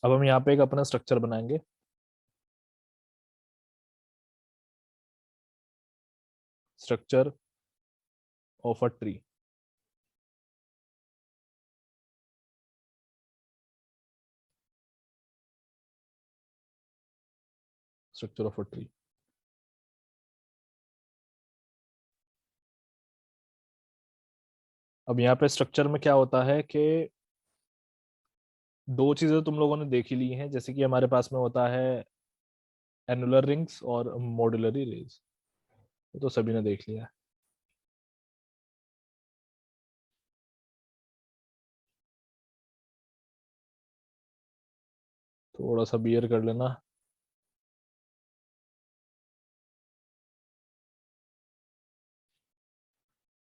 अब हम यहाँ पे एक अपना स्ट्रक्चर बनाएंगे। Structure of a tree. Structure of a tree. अब यहाँ पे स्ट्रक्चर में क्या होता है कि दो चीजें तुम लोगों ने देख ही ली हैं, जैसे कि हमारे पास में होता है एनुलर रिंग्स और मॉड्यूलरी रेज। तो सभी ने देख लिया है। थोड़ा सा बियर कर लेना।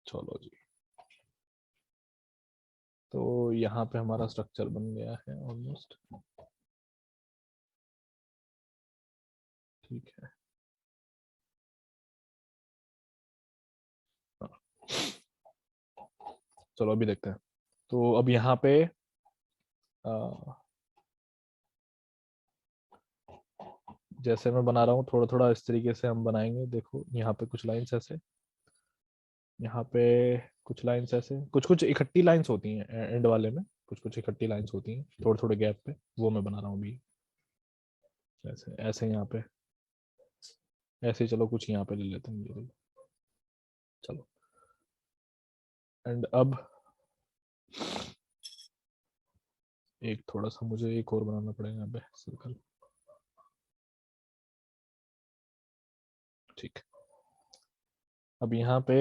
चलो जी। तो यहाँ पे हमारा स्ट्रक्चर बन गया है ऑलमोस्ट। ठीक है। हाँ। चलो अभी देखते हैं। तो अब यहाँ पे जैसे मैं बना रहा हूँ थोड़ा थोड़ा इस तरीके से हम बनाएंगे। देखो यहाँ पे कुछ लाइंस ऐसे, यहाँ पे कुछ लाइंस ऐसे, कुछ कुछ इकट्ठी लाइंस होती हैं एंड वाले में, कुछ कुछ इकट्ठी लाइंस होती हैं थोड़े थोड़े गैप पे, वो मैं बना रहा हूँ अभी। ऐसे ऐसे यहाँ पे ऐसे ही। चलो कुछ यहाँ पे ले लेते हैं ये देखो। चलो। एंड अब एक थोड़ा सा मुझे एक और बनाना पड़ेगा यहाँ पे सर्कल। ठीक। अब यहाँ पे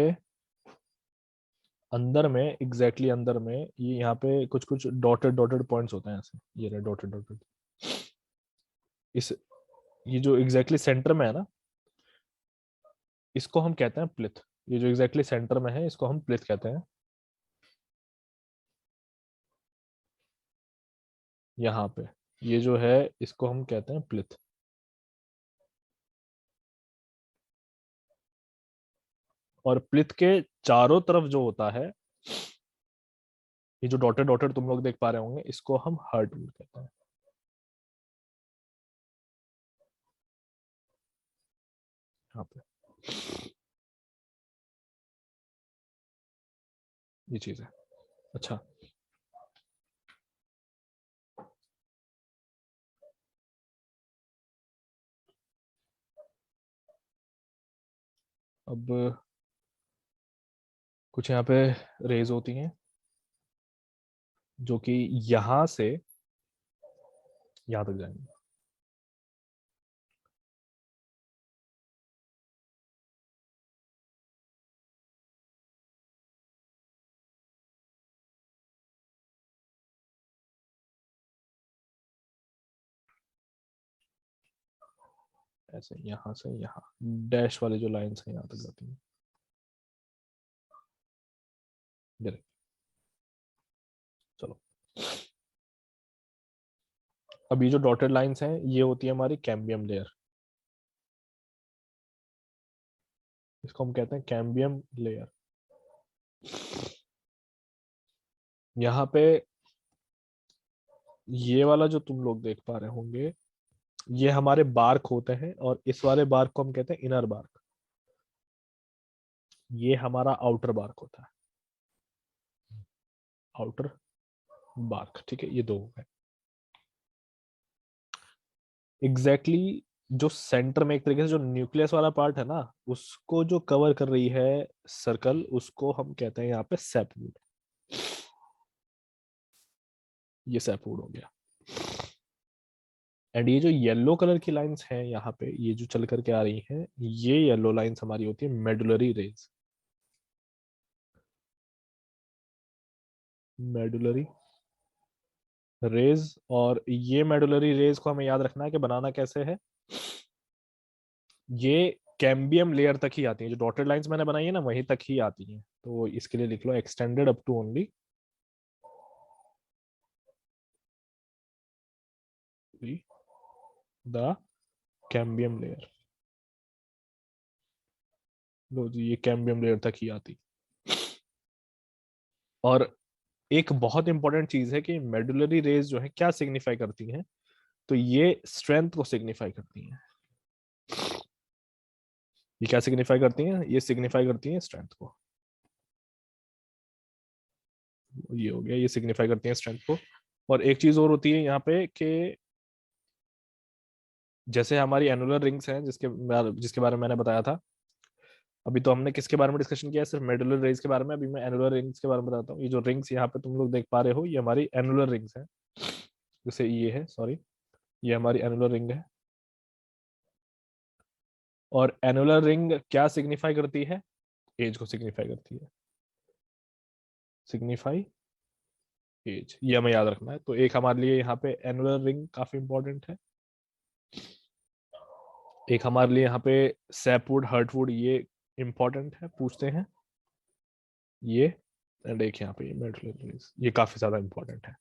अंदर में अंदर में ये यहाँ पे कुछ कुछ डॉटेड डॉटेड पॉइंट्स होते हैं ऐसे, ये रहे डॉटेड डॉटेड। इस ये जो सेंटर में है ना, इसको हम कहते हैं प्लिथ। ये जो सेंटर में है इसको हम प्लिथ कहते हैं। यहाँ पे ये जो है इसको हम कहते हैं प्लिथ। और प्लिथ के चारों तरफ जो होता है, ये जो डॉटेड डॉटेड तुम लोग देख पा रहे होंगे, इसको हम हार्टवुड कहते हैं। यहाँ पे ये चीज है। अच्छा। अब कुछ यहाँ पे रेज होती हैं जो कि यहां से यहाँ तक जाएंगे। ऐसे यहाँ से यहाँ डैश वाले जो लाइंस हैं यहाँ तक जाती हैं। इधर। चलो। अब ये जो डॉटेड लाइंस हैं ये होती है हमारी कैम्बियम लेयर। इसको हम कहते हैं कैम्बियम लेयर। यहाँ पे ये वाला जो तुम लोग देख पा रहे होंगे, ये हमारे बार्क होते हैं, और इस वाले बार्क को हम कहते हैं इनर बार्क। ये हमारा आउटर बार्क होता है। Outer bark. ठीक है, ये दो हो गए। एग्जैक्टली जो सेंटर में एक तरीके से जो न्यूक्लियस वाला पार्ट है ना, उसको जो कवर कर रही है सर्कल, उसको हम कहते हैं यहाँ पे सैपवुड। ये सैपवुड हो गया। एंड ये जो येलो कलर की लाइंस हैं यहाँ पे, ये जो चल करके आ रही हैं, ये येलो लाइंस हमारी होती है मेडुलरी रेज। Medullary rays. और ये मेडुलरी रेज को हमें याद रखना है कि बनाना कैसे है। ये कैम्बियम लेयर तक ही आती है, जो डॉटेड लाइंस मैंने बनाई है ना वहीं तक ही आती हैं। तो इसके लिए लिख लो extended up to only the cambium layer. लो जी, ये कैम्बियम लेयर तक ही आती। और एक बहुत इंपॉर्टेंट चीज है कि मेडुलरी रेज जो है क्या सिग्निफाई करती हैं। तो ये स्ट्रेंथ को सिग्निफाई करती हैं। ये क्या सिग्निफाई करती हैं? ये सिग्निफाई करती हैं स्ट्रेंथ को। ये हो गया, ये सिग्निफाई करती हैं स्ट्रेंथ को। और एक चीज और होती है यहाँ पे कि जैसे हमारी एनुलर रिंग्स हैं जिसके बारे में मैंने बताया था। अभी तो हमने किसके बारे में डिस्कशन किया है? सिर्फ मेडुलर रिंग्स के बारे में। अभी मैं एनुलर रिंग्स के बारे में बताता हूँ। ये जो रिंग्स यहाँ पे तुम लोग देख पा रहे हो, ये हमारी एनुलर रिंग्स हैं। जैसे ये है, सॉरी, ये हमारी एनुलर रिंग है। और एनुलर रिंग क्या सिग्निफाई करती है? एज को सिग्निफाई करती है। सिग्निफाई एज, ये हमें याद रखना है। तो एक हमारे लिए यहाँ पे एनुलर रिंग काफी इंपॉर्टेंट है। एक हमारे लिए यहाँ पे सैपवुड, हर्टवुड, ये इंपॉर्टेंट है, पूछते हैं ये। एंड एक यहाँ पे ये मेडुलर रिंग्स, ये काफी ज्यादा इंपॉर्टेंट है।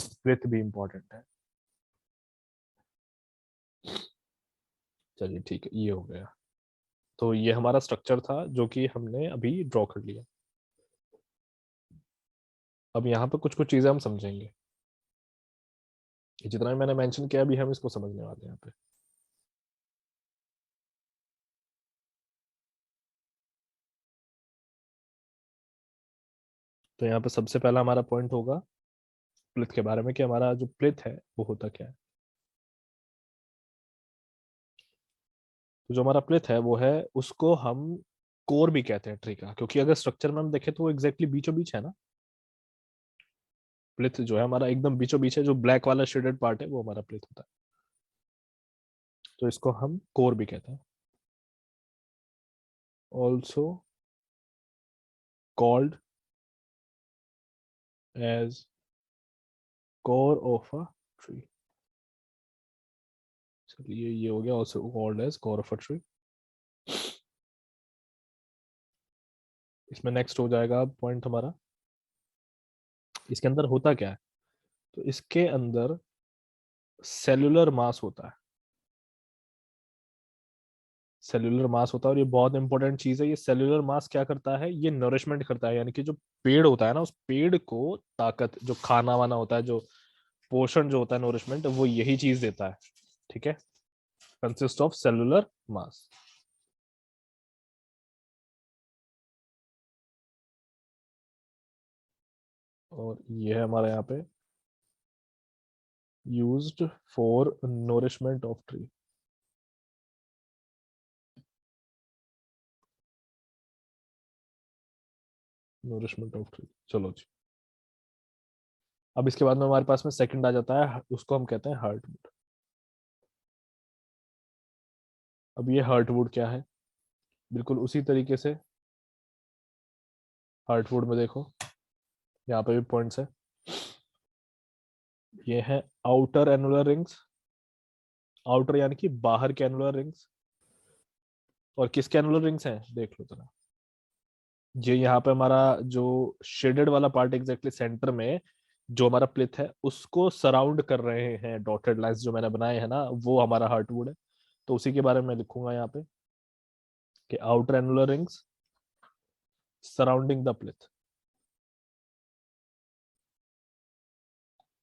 स्प्लिट भी इंपॉर्टेंट है। चलिए ठीक है, ये हो गया। तो ये हमारा स्ट्रक्चर था जो कि हमने अभी ड्रॉ कर लिया। अब यहाँ पे कुछ कुछ चीजें हम समझेंगे। ये जितना भी मैंने मेंशन किया अभी हम इसको समझने वाले हैं यहाँ पे। तो यहाँ पे सबसे पहला हमारा पॉइंट होगा प्लिथ के बारे में, कि हमारा जो प्लिथ है वो होता क्या है। तो जो हमारा प्लिथ है वो है, उसको हम कोर भी कहते हैं ट्री का, क्योंकि अगर स्ट्रक्चर में हम देखें तो वो एग्जैक्टली बीचों बीच है ना। प्लिथ जो है हमारा एकदम बीचों बीच है। जो ब्लैक वाला शेडेड पार्ट है वो हमारा प्लिथ होता है। तो इसको हम कोर भी कहते हैं। Also called as core of a tree. चलिए, ये हो गया, also called as core of a tree. इसमें नेक्स्ट हो जाएगा पॉइंट हमारा, इसके अंदर होता क्या है। तो इसके अंदर सेलुलर मास होता है। सेलुलर मास होता है, और ये बहुत इंपॉर्टेंट चीज है। ये सेलुलर मास क्या करता है? ये नरिशमेंट करता है, यानी कि जो पेड़ होता है ना, उस पेड़ को ताकत, जो खाना वाना होता है, जो पोषण जो होता है, नरिशमेंट, वो यही चीज देता है। ठीक है, कंसिस्ट ऑफ सेलुलर मास। और ये है हमारे यहाँ पे used for nourishment of tree. Nourishment of tree, चलो जी। अब इसके बाद में हमारे पास में सेकंड आ जाता है, उसको हम कहते हैं हार्टवुड। अब ये हार्टवुड क्या है? बिल्कुल उसी तरीके से हार्टवुड में देखो, यहाँ पे भी पॉइंट्स है। ये है आउटर एनुलर रिंग्स। आउटर यानी कि बाहर के एनुलर रिंग्स। और किसके एनुलर रिंग्स हैं देख लो जरा। ये यहाँ पे हमारा जो शेडेड वाला पार्ट एग्जैक्टली सेंटर में जो हमारा प्लिथ है, उसको सराउंड कर रहे हैं डॉटेड लाइंस जो मैंने बनाए हैं ना, वो हमारा हार्टवुड है। तो उसी के बारे में लिखूंगा यहाँ पे कि outer annular rings surrounding the प्लिथ,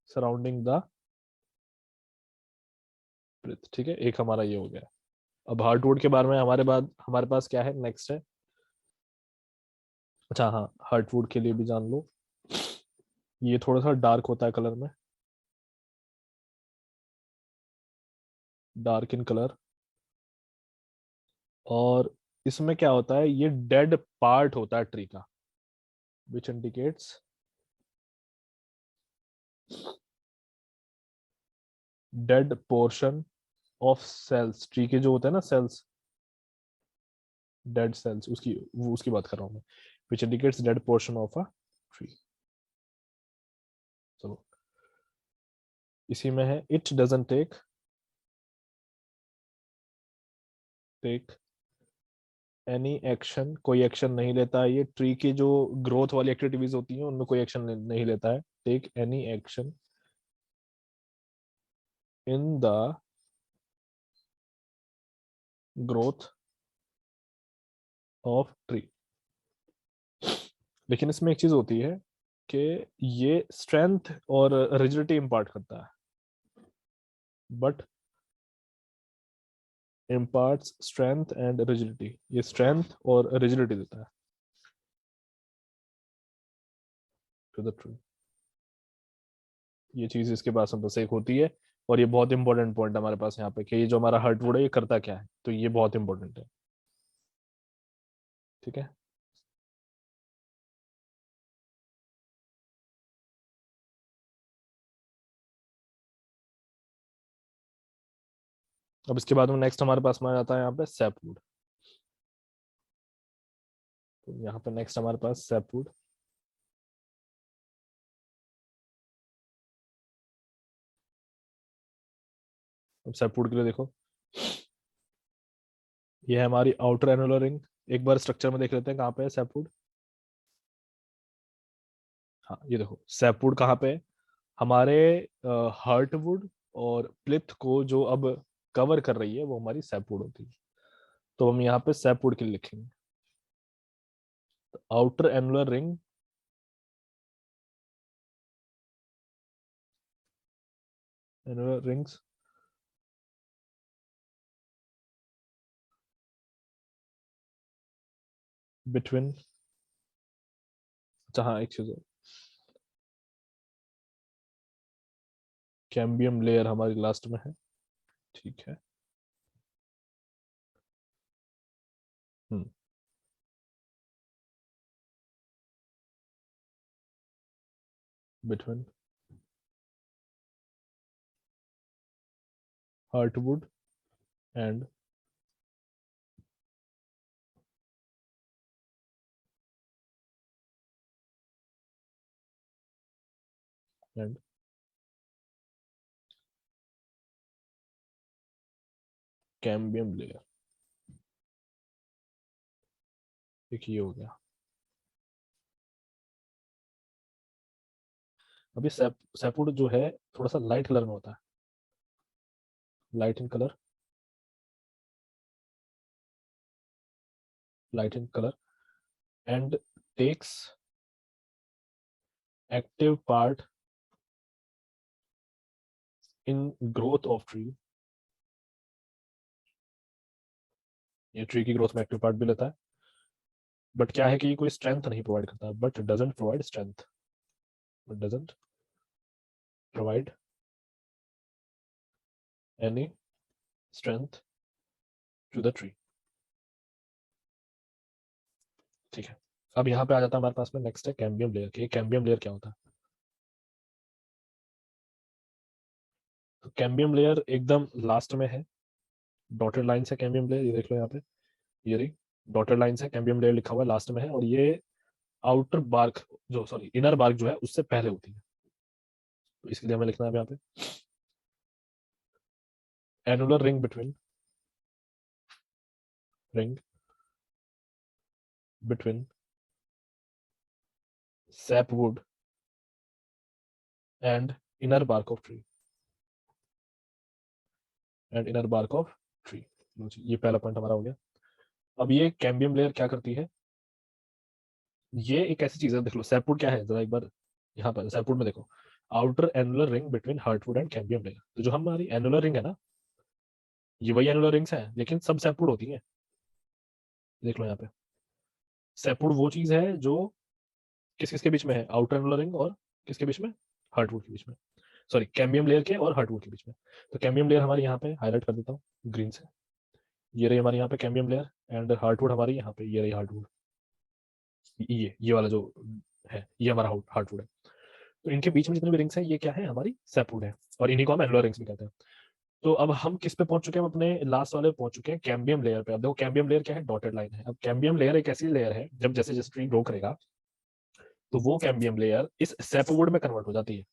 surrounding the प्लिथ। ठीक है, एक हमारा ये हो गया। अब हार्टवुड के बारे में हमारे पास क्या है, नेक्स्ट है। अच्छा हाँ, हार्टवुड के लिए भी जान लो, ये थोड़ा सा डार्क होता है कलर में, डार्क इन कलर। और इसमें क्या होता है, ये डेड पार्ट होता है ट्री का, which indicates dead portion of cells. Tree के जो होते हैं ना सेल्स, डेड सेल्स, उसकी बात कर रहा हूं मैं। Which indicates dead portion of a tree. चलो, इसी में है it doesn't take any action. कोई एक्शन नहीं लेता है ये। ट्री की जो ग्रोथ वाली एक्टिविटीज होती हैं उनमें कोई एक्शन नहीं लेता है। Take any action in the growth of tree. लेकिन इसमें एक चीज होती है कि ये स्ट्रेंथ और रिजिडिटी इम्पार्ट करता है। But imparts strength and rigidity. ये strength और rigidity देता है to the tree. ये चीज इसके पास में बस एक होती है, और ये बहुत इंपॉर्टेंट पॉइंट हमारे पास यहाँ पे कि ये जो हमारा हर्टवुड है ये करता क्या है, तो ये बहुत इंपॉर्टेंट है। ठीक है, अब इसके बाद में नेक्स्ट हमारे पास में आ जाता है यहाँ पे सैपवुड। तो यहाँ पे नेक्स्ट हमारे पास सैपवुड। अब सैपवुड के लिए देखो, ये है हमारी आउटर एनुलर रिंग। एक बार स्ट्रक्चर में देख लेते हैं कहाँ पे है सैपवुड। हाँ ये देखो सैपवुड कहाँ पे है, हमारे हार्टवुड और प्लिथ को जो अब कवर कर रही है वो हमारी सैपवुड होती है। तो हम यहाँ पे सैपवुड के लिए लिखेंगे outer annular ring annular rings between, अच्छा हाँ एक चीज, कैम्बियम लेयर हमारी लास्ट में है। ठीक है, hmm, between heartwood and and cambium layer. एक ये हो गया। अभी सैपवुड जो है थोड़ा सा लाइट कलर में होता है, light in colour, light in colour and takes active part in growth of tree. ये ट्री की ग्रोथ में एक्टिव पार्ट भी लेता है, बट क्या है कि ये कोई स्ट्रेंथ नहीं प्रोवाइड करता, but doesn't provide strength, doesn't provide any strength to the tree. ठीक है, अब यहाँ पे आ जाता है हमारे पास में नेक्स्ट है कैम्बियम लेयर के। कैम्बियम लेयर क्या होता है, तो कैम्बियम लेयर एकदम लास्ट में है, डॉटेड लाइन है कैम्बियम लेयर, ये देख लो यहाँ पे, ये रही डॉटेड लाइन है, कैम्बियम लेयर लिखा हुआ है लास्ट में है, और ये आउटर बार्क जो सॉरी इनर बार्क जो है उससे पहले होती है। तो इसके लिए हमें लिखना है यहाँ पे annular ring between, ring between sapwood and inner bark of tree, and inner bark of tree. ये पहला पॉइंट हमारा हो गया। अब ये कैम्बियम लेयर क्या करती है, ये एक ऐसी चीज है, देख लो सैपवुड क्या है जरा एक बार, यहाँ पर सैपवुड में देखो outer annular ring between heartwood and cambium layer. तो जो हमारी एनुलर रिंग है ना, ये वही एनुलर रिंग्स है लेकिन सब सैपवुड होती है। देख लो यहाँ पे सैपवुड वो चीज है जो किस किसके बीच में है, आउटर एनुलर रिंग और किसके बीच में, हार्टवुड के बीच में, सॉरी कैम्बियम लेयर के और हार्टवुड के बीच में। तो कैम्बियम लेयर हमारी यहाँ पे हाईलाइट कर देता हूँ ग्रीन से, ये रही हमारी यहाँ पे कैम्बियम लेयर, एंड हार्टवुड हमारी यहाँ पे ये रही हार्टवुड, ये वाला जो है ये हमारा हार्टवुड है। तो इनके बीच में जितने भी रिंग्स हैं ये क्या है, हमारी सैपवुड है, और इन्हीं को हम एनुलर रिंग्स भी कहते हैं। तो अब हम किस पे पहुंच चुके हैं, हम अपने लास्ट वाले पहुंच चुके हैं कैम्बियम लेयर पे। अब देखो कैम्बियम लेयर क्या है, डॉटेड लाइन है। अब कैम्बियम लेयर एक ऐसी लेयर है जब जैसे जैसे ट्री ग्रो करेगा तो वो कैम्बियम लेयर इस सैपवुड में कन्वर्ट हो जाती है।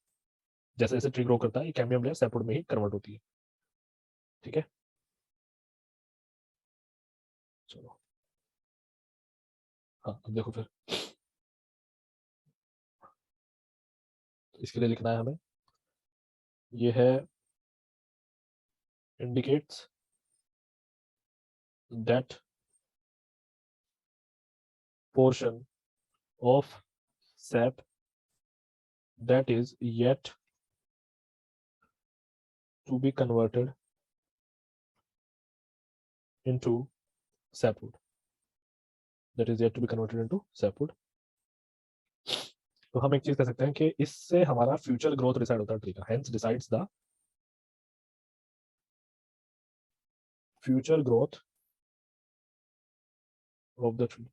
जैसे जैसे ट्री ग्रो करता है ये कैम्बियम लेयर सैपवुड में ही कन्वर्ट होती है। ठीक है, चलो हाँ अब देखो फिर, तो इसके लिए लिखना है हमें, ये है indicates that portion of sap that is yet to be converted into sapwood, that is yet to be converted into sapwood। तो हम एक चीज कह सकते हैं कि इससे हमारा फ्यूचर ग्रोथ डिसाइड होता है ट्री का, hence decides the future growth of the tree.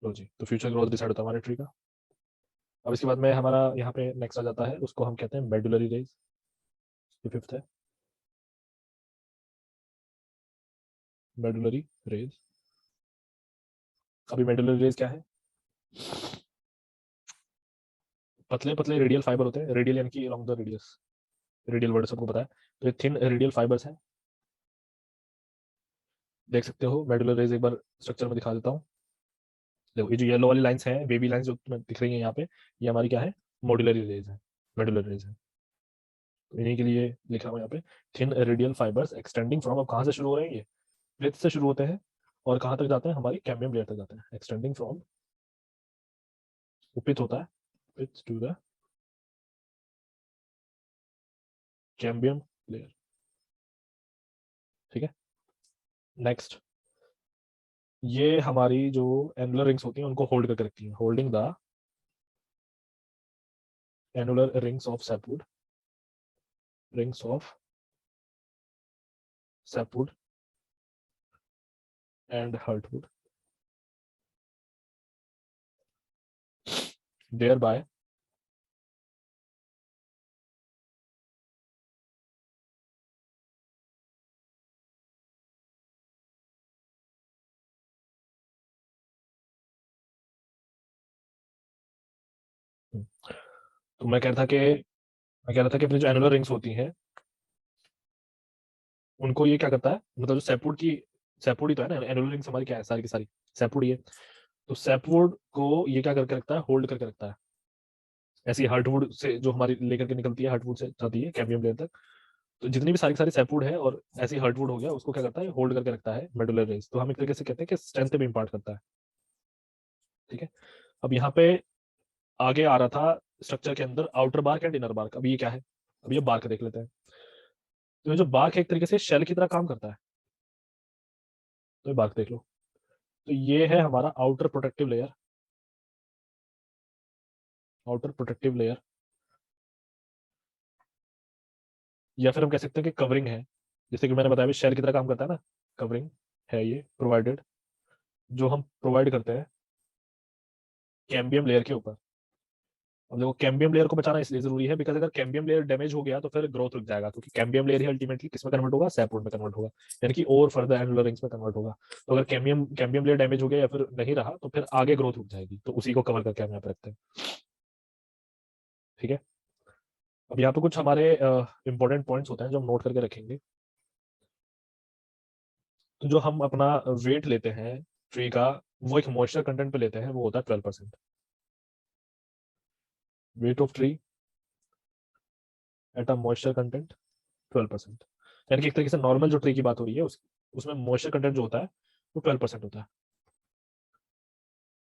लो जी, तो फ्यूचर ग्रोथ डिसाइड होता है हमारे ट्री का। अब इसके बाद में हमारा यहाँ पे नेक्स्ट आ जाता है, उसको हम कहते हैं मेडुलरी रेज, ये फिफ्थ है, मेडुलरी रेज। अभी मेडुलरी रेज क्या है? पतले पतले रेडियल फाइबर होते हैं, रेडियल यानी कि along the radius, radial word सबको पता है, तो ये थिन रेडियल फाइबर्स हैं। देख सकते हो मेडुलर रेज, एक बार स्ट्रक्चर में दिखा देता हूँ। देखो ये जो येलो वाली लाइंस हैं, बेबी लाइंस जो तुम्हें दिख रही हैं यहाँ पे, ये हमारी क्या है? मॉड्यूलरी रेज है, मेडुलर रेज है। तो इन्हीं के लिए लिखा हुआ यहाँ पे thin radial fibres extending from, अब कहाँ से शुरू हो रहे हैं? ये ब्रेथ से शुरू होते हैं और कहाँ तक जाते हैं? हमारी कैम्बियम लेयर तक जाते हैं। एक्सटेंडिंग फ्रॉम, पिथ होता है, पिथ टू द कैम्बियम लेयर। ठीक है, नेक्स्ट, ये हमारी जो एनुलर रिंग्स होती हैं उनको होल्ड करके रखती हैं, holding the annular rings of sapwood, rings of sapwood and heartwood, thereby तो मैं कह रहा था कि अपनी जो एनुलर रिंग्स होती हैं उनको ये क्या करता है, मतलब जो सैपवुड ही तो है ना, एनुलर रिंग्स हमारी क्या है? सारी की सारी सैपवुड ही है। तो सैपवुड को ये क्या करके रखता है? होल्ड करके रखता है। ऐसी हार्टवुड से जो हमारी लेकर के निकलती है, हार्टवुड से जाती है कैम्बियम लेयर तक, तो जितनी भी सारी की सारी सैपवुड है और ऐसी हार्टवुड हो गया, उसको क्या करता है? होल्ड करके रखता है मेडुलर रेंज। तो हम एक तरीके से कहते हैं कि स्ट्रेंथ भी इंपार्ट करता है। ठीक है, अब यहाँ पे आगे आ रहा था स्ट्रक्चर के अंदर outer bark and inner bark. अब ये क्या है? अब ये बार्क देख लेते हैं। तो ये जो बार्क है एक तरीके से शेल की तरह काम करता है। तो ये बार्क देख लो, तो ये है हमारा outer protective layer, outer protective layer, या फिर हम कह सकते हैं कि कवरिंग है। जैसे कि मैंने बताया शेल की तरह काम करता है ना, कवरिंग है ये प्रोवाइडेड, जो हम प्रोवाइड करते हैं कैम्बियम लेयर के ऊपर। अब देखो कैम्बियम लेयर को बचाना इसलिए जरूरी है बिकॉज अगर कैम्बियम लेयर डैमेज हो गया तो फिर ग्रोथ रुक जाएगा, क्योंकि कैम्बियम लेयर ही अल्टीमेटली किस में कन्वर्ट होगा? सैपवुड में कन्वर्ट होगा, यानी कि और फर्दर एनुलर रिंग्स में कन्वर्ट होगा। तो अगर कैम्बियम लेयर डैमेज हो गया या फिर नहीं रहा तो फिर आगे ग्रोथ रुक जाएगी। तो उसी को कवर करके हम यहाँ पे रखते हैं। ठीक है, अब यहाँ पे कुछ हमारे इंपॉर्टेंट पॉइंट्स होते हैं जो हम नोट करके रखेंगे। तो जो हम अपना वेट लेते हैं ट्री का, वो एक मॉइस्चर कंटेंट पे लेते हैं, वो होता है 12%। Weight of tree at a moisture content 12%, यानी कि एक तरीके से नॉर्मल जो ट्री की बात हो रही है उसमें मॉइस्चर कंटेंट जो होता है वो 12% होता है।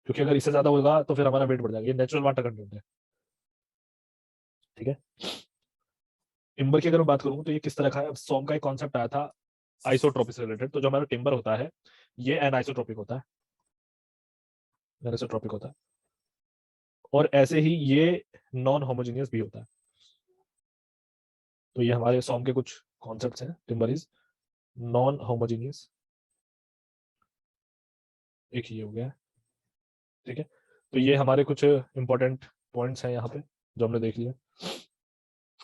क्योंकि अगर इससे ज्यादा होगा तो फिर हमारा वेट बढ़ जाएगा। ये नेचुरल वाटर कंटेंट है। ठीक है, टिम्बर की अगर मैं बात करूं तो ये किस तरह का है? अब सोम का एक कॉन्सेप्ट आया था आइसोट्रोपिक से रिलेटेड। तो जो हमारा टिम्बर होता है ये एनाइसोट्रोपिक होता है, एनाइसोट्रोपिक होता है, और ऐसे ही ये नॉन होमोजीनियस भी होता है। तो ये हमारे सोम के कुछ कॉन्सेप्ट्स हैं। टिम्बर इज नॉन होमोजीनियस, एक ये हो गया। ठीक है, तो ये हमारे कुछ इंपॉर्टेंट पॉइंट्स हैं यहाँ पे जो हमने देख लिया।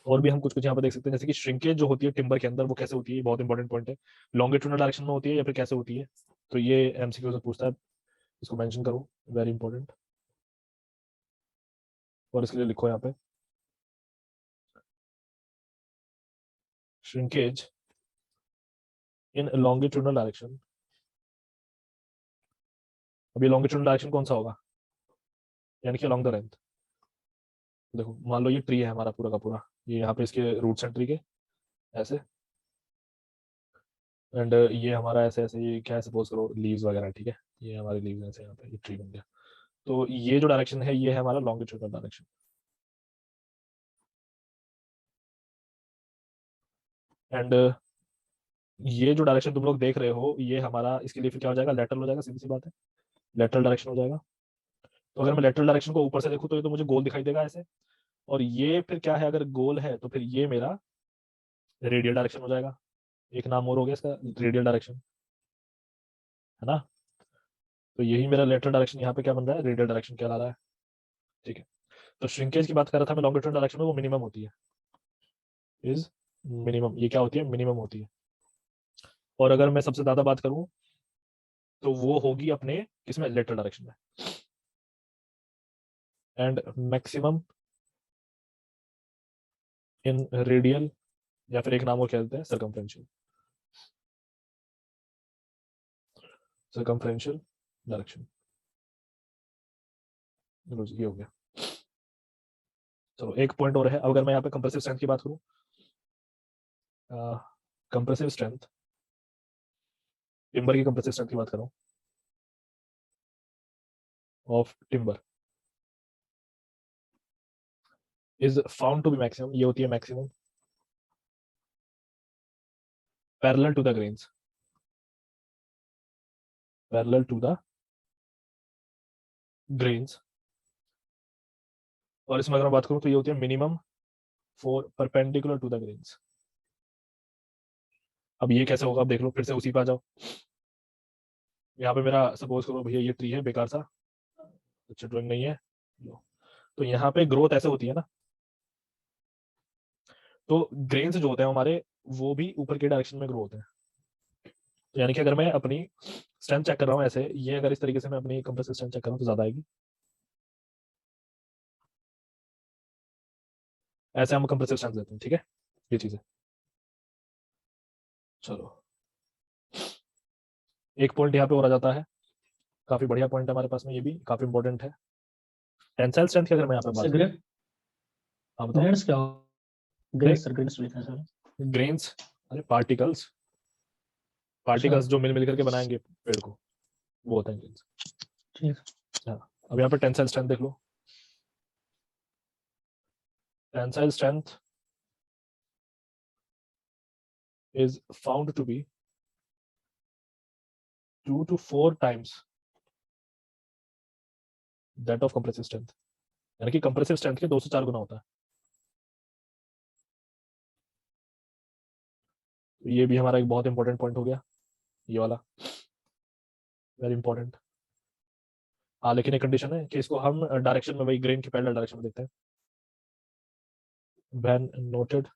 और भी हम कुछ कुछ यहाँ पे देख सकते हैं, जैसे कि श्रिंकेज जो होती है टिम्बर के अंदर वो कैसे होती है, बहुत इंपॉर्टेंट पॉइंट है। लॉन्गिट्यूडनल डायरेक्शन में होती है या फिर कैसे होती है? तो ये एमसीक्यू से पूछता है, इसको मेंशन करो, वेरी इंपॉर्टेंट। और इसके लिए लिखो यहाँ पे श्रिंकेज इन लॉन्गिट्यूडनल डायरेक्शन। अब ये लॉन्गिट्यूडनल डायरेक्शन कौन सा होगा? यानी कि अलॉन्ग द लेंथ। देखो मान लो ये ट्री है हमारा पूरा का पूरा, ये यहाँ पे इसके रूट्स हैं ट्री के ऐसे, एंड ये हमारा ऐसे ऐसे, ये क्या है, सपोज करो लीव्स वगैरह। ठीक है, ये हमारी लीव्स ऐसे, यहाँ पे ये ट्री बन गया। तो ये जो डायरेक्शन है ये है हमारा लॉन्गिट्यूडनल डायरेक्शन। एंड ये जो डायरेक्शन तुम लोग देख रहे हो ये हमारा, इसके लिए फिर क्या हो जाएगा, लेटरल हो जाएगा, सीधी सी बात है, लेटरल डायरेक्शन हो जाएगा। तो अगर मैं लेटरल डायरेक्शन को ऊपर से देखूँ तो ये तो मुझे गोल दिखाई देगा ऐसे, और ये फिर क्या है, अगर गोल है तो फिर ये मेरा रेडियल डायरेक्शन हो जाएगा। एक नाम और हो गया इसका, रेडियल डायरेक्शन, है ना। तो यही मेरा लेटरल डायरेक्शन यहाँ पे क्या बन रहा है, रेडियल डायरेक्शन कहला रहा है। ठीक है, तो श्रिंकेज की बात कर रहा था मैं, लॉन्गर टर्म डायरेक्शन में वो मिनिमम होती है, इज मिनिमम, ये क्या होती है, मिनिमम होती है। और अगर मैं सबसे ज्यादा बात करूं तो वो होगी अपने किसमें, लेटरल डायरेक्शन में। एंड मैक्सिमम इन रेडियल, या फिर एक नाम और कहते हैं सर्कमफ्रेंशियल, सर्कमफ्रेंशियल डायरेक्शन। ये हो गया। चलो एक पॉइंट और है, अगर मैं यहाँ पे कंप्रेसिव स्ट्रेंथ की बात करूं, कंप्रेसिव स्ट्रेंथ, टिम्बर की कंप्रेसिव स्ट्रेंथ की बात करूं of timber is found to be maximum, ये होती है maximum parallel to the grains, parallel to the grains. और इसमें अगर मैं बात करूं तो ये होती है minimum for perpendicular to the grains. अब ये कैसे होगा, अब देख लो, फिर से उसी पे आ जाओ। यहाँ पे मेरा सपोज करो भैया ये ट्री है बेकार सा, अच्छा ड्राइंग नहीं है, लो। तो यहाँ पे ग्रोथ ऐसे होती है ना, तो ग्रेन्स जो होते हैं हमारे वो भी ऊपर के डायरेक्शन में ग्रो होते हैं। तो यानी कि अगर मैं अपनी स्ट्रेंथ चेक कर रहा हूँ ऐसे, ये अगर इस तरीके से मैं अपनी कंप्रेसिव स्ट्रेंथ चेक कर रहा हूँ तो ज्यादा आएगी। ऐसे हम कंप्रेसिव स्ट्रेंथ लेते हैं, ठीक है, ये चीज है। चलो एक पॉइंट यहाँ पे और आ जाता है, काफी बढ़िया पॉइंट है हमारे पास में, ये भी काफी इंपॉर्टेंट है। टेंसाइल स्ट्रेंथ की अगर मैं यहाँ पे बात करूँ, हाँ बताओ। ग्रेन्स क्या हो, ग्रेन्स सर, ग्रेन्स लिखा है सर, ग्रेन्स, अरे पार्टिकल्स, पार्टिकल्स जो मिल मिल करके बनाएंगे पेड़ को, वो होता है ग्रेन्स। ठीक। हाँ, अब यहाँ पे टेंसाइल स्ट्रेंथ देख लो, tensile strength is found to be 2 to 4 times that of compressive strength, यानी कि कंप्रेसिव स्ट्रेंथ के 2 से 4 गुना होता है। तो ये भी हमारा एक बहुत इंपॉर्टेंट पॉइंट हो गया, ये वाला वेरी इंपॉर्टेंट। हाँ लेकिन एक कंडीशन है कि इसको हम डायरेक्शन में, वही ग्रेन के पैरेलल डायरेक्शन में देखते हैं। when noted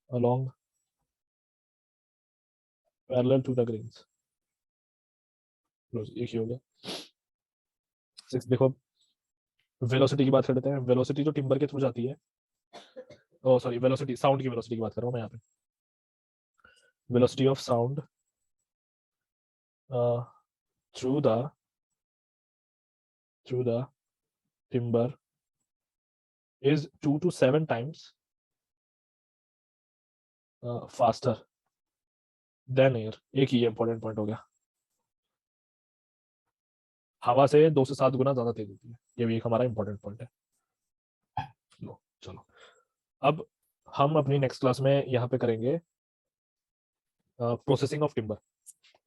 along parallel to the grains, एक ही हो गया। 6 देखो, वेलोसिटी की बात कर लेते हैं। वेलोसिटी जो टिम्बर के थ्रू जाती है, ओ सॉरी, वेलोसिटी, साउंड की वेलोसिटी की बात कर रहा हूँ मैं यहाँ पे, velocity of sound through the timber is 2 to 7 times faster than air। एक ही इंपॉर्टेंट पॉइंट हो गया, हवा से 2 से 7 गुना ज्यादा तेज होती है, ये भी एक हमारा इंपॉर्टेंट पॉइंट है। लो चलो, अब हम अपनी नेक्स्ट क्लास में यहाँ पे करेंगे प्रोसेसिंग ऑफ टिम्बर।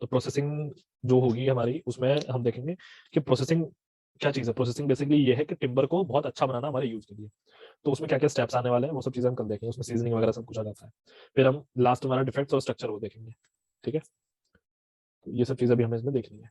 तो प्रोसेसिंग जो होगी हमारी, उसमें हम देखेंगे कि प्रोसेसिंग क्या चीज़ है। प्रोसेसिंग बेसिकली ये है कि टिम्बर को बहुत अच्छा बनाना हमारे यूज के लिए। तो उसमें क्या क्या स्टेप्स आने वाले हैं वो सब चीज़ें हम कल देखेंगे, उसमें सीजनिंग वगैरह सब कुछ आ जाता है। फिर हम लास्ट हमारा डिफेक्ट्स और स्ट्रक्चर वो देखेंगे, ठीक है। तो ये सब चीज़ें भी हमें इसमें देखनी है।